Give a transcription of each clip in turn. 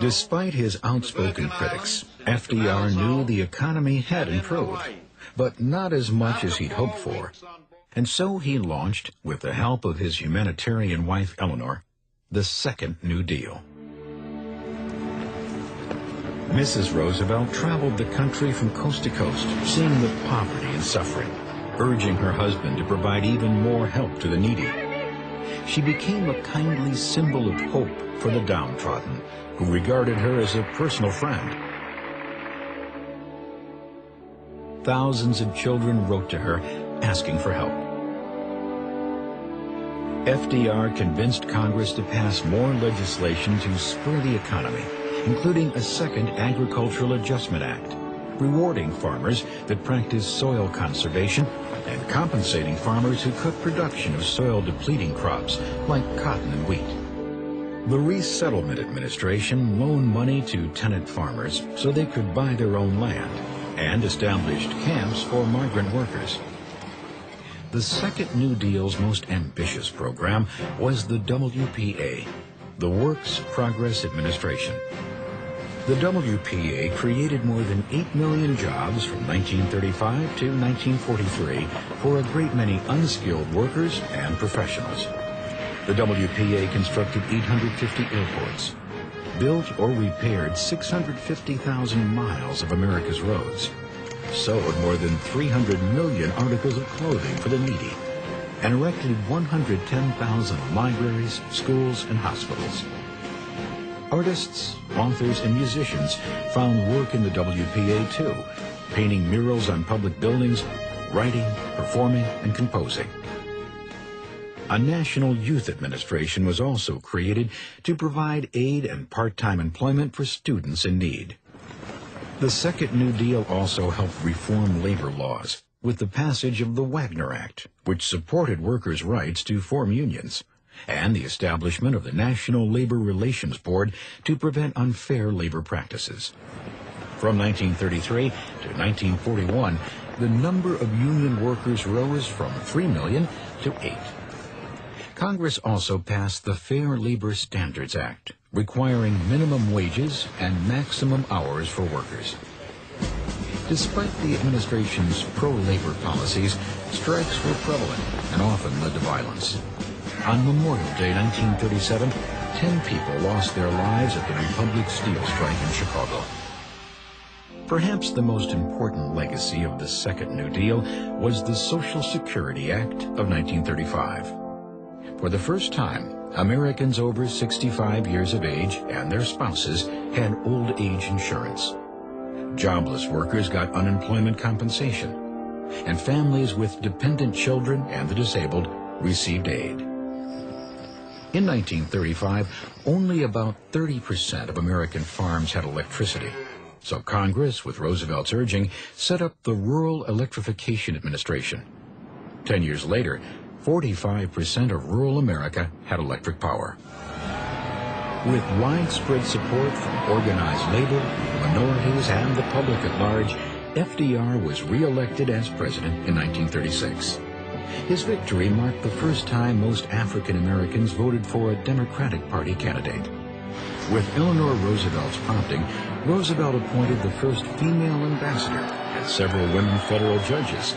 Despite his outspoken critics, FDR knew the economy had improved, but not as much as he'd hoped for. And so he launched, with the help of his humanitarian wife Eleanor, the Second New Deal. Mrs. Roosevelt traveled the country from coast to coast, seeing the poverty and suffering, urging her husband to provide even more help to the needy. She became a kindly symbol of hope for the downtrodden, who regarded her as a personal friend. Thousands of children wrote to her, asking for help. FDR convinced Congress to pass more legislation to spur the economy, including a second Agricultural Adjustment Act, rewarding farmers that practice soil conservation and compensating farmers who cut production of soil-depleting crops like cotton and wheat. The Resettlement Administration loaned money to tenant farmers so they could buy their own land and established camps for migrant workers. The Second New Deal's most ambitious program was the WPA, the Works Progress Administration. The WPA created more than 8 million jobs from 1935 to 1943 for a great many unskilled workers and professionals. The WPA constructed 850 airports, built or repaired 650,000 miles of America's roads, sewed more than 300 million articles of clothing for the needy, and erected 110,000 libraries, schools, and hospitals. Artists, authors, and musicians found work in the WPA too, painting murals on public buildings, writing, performing, and composing. A National Youth Administration was also created to provide aid and part-time employment for students in need. The Second New Deal also helped reform labor laws with the passage of the Wagner Act, which supported workers' rights to form unions, and the establishment of the National Labor Relations Board to prevent unfair labor practices. From 1933 to 1941, the number of union workers rose from 3 million to 8. Congress also passed the Fair Labor Standards Act, requiring minimum wages and maximum hours for workers. Despite the administration's pro-labor policies, strikes were prevalent and often led to violence. On Memorial Day 1937, 10 people lost their lives at the Republic Steel strike in Chicago. Perhaps the most important legacy of the Second New Deal was the Social Security Act of 1935. For the first time, Americans over 65 years of age and their spouses had old age insurance. Jobless workers got unemployment compensation, and families with dependent children and the disabled received aid. In 1935, only about 30% of American farms had electricity, so Congress, with Roosevelt's urging, set up the Rural Electrification Administration. 10 years later, 45% of rural America had electric power. With widespread support from organized labor, minorities, and the public at large, FDR was re-elected as president in 1936. His victory marked the first time most African Americans voted for a Democratic Party candidate. With Eleanor Roosevelt's prompting, Roosevelt appointed the first female ambassador and several women federal judges.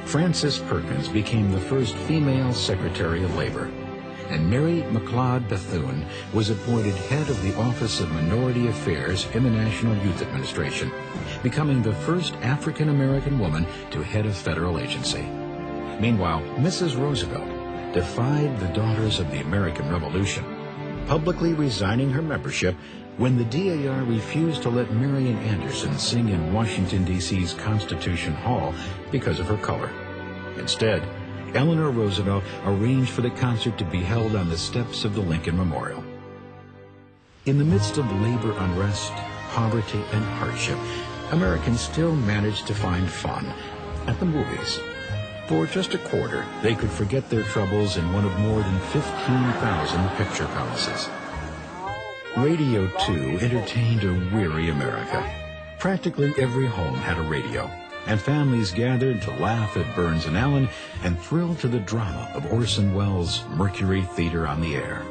Frances Perkins became the first female Secretary of Labor, and Mary McLeod Bethune was appointed head of the Office of Minority Affairs in the National Youth Administration, becoming the first African-American woman to head a federal agency. Meanwhile, Mrs. Roosevelt defied the Daughters of the American Revolution, publicly resigning her membership when the DAR refused to let Marian Anderson sing in Washington, D.C.'s Constitution Hall because of her color. Instead, Eleanor Roosevelt arranged for the concert to be held on the steps of the Lincoln Memorial. In the midst of labor unrest, poverty, and hardship, Americans still managed to find fun at the movies. For just a quarter, they could forget their troubles in one of more than 15,000 picture palaces. Radio, too, entertained a weary America. Practically every home had a radio, and families gathered to laugh at Burns and Allen and thrill to the drama of Orson Welles' Mercury Theater on the Air.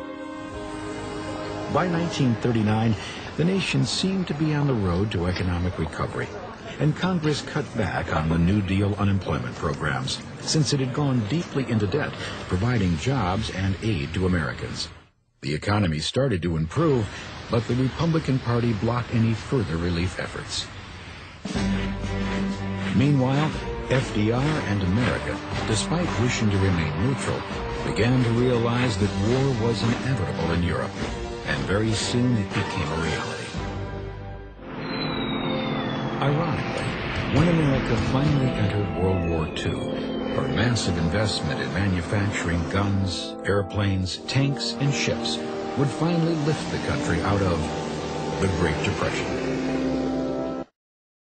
By 1939, the nation seemed to be on the road to economic recovery, and Congress cut back on the New Deal unemployment programs, since it had gone deeply into debt, providing jobs and aid to Americans. The economy started to improve, but the Republican Party blocked any further relief efforts. Meanwhile, FDR and America, despite wishing to remain neutral, began to realize that war was inevitable in Europe, and very soon it became a reality. Ironically, when America finally entered World War II, her massive investment in manufacturing guns, airplanes, tanks, and ships would finally lift the country out of the Great Depression.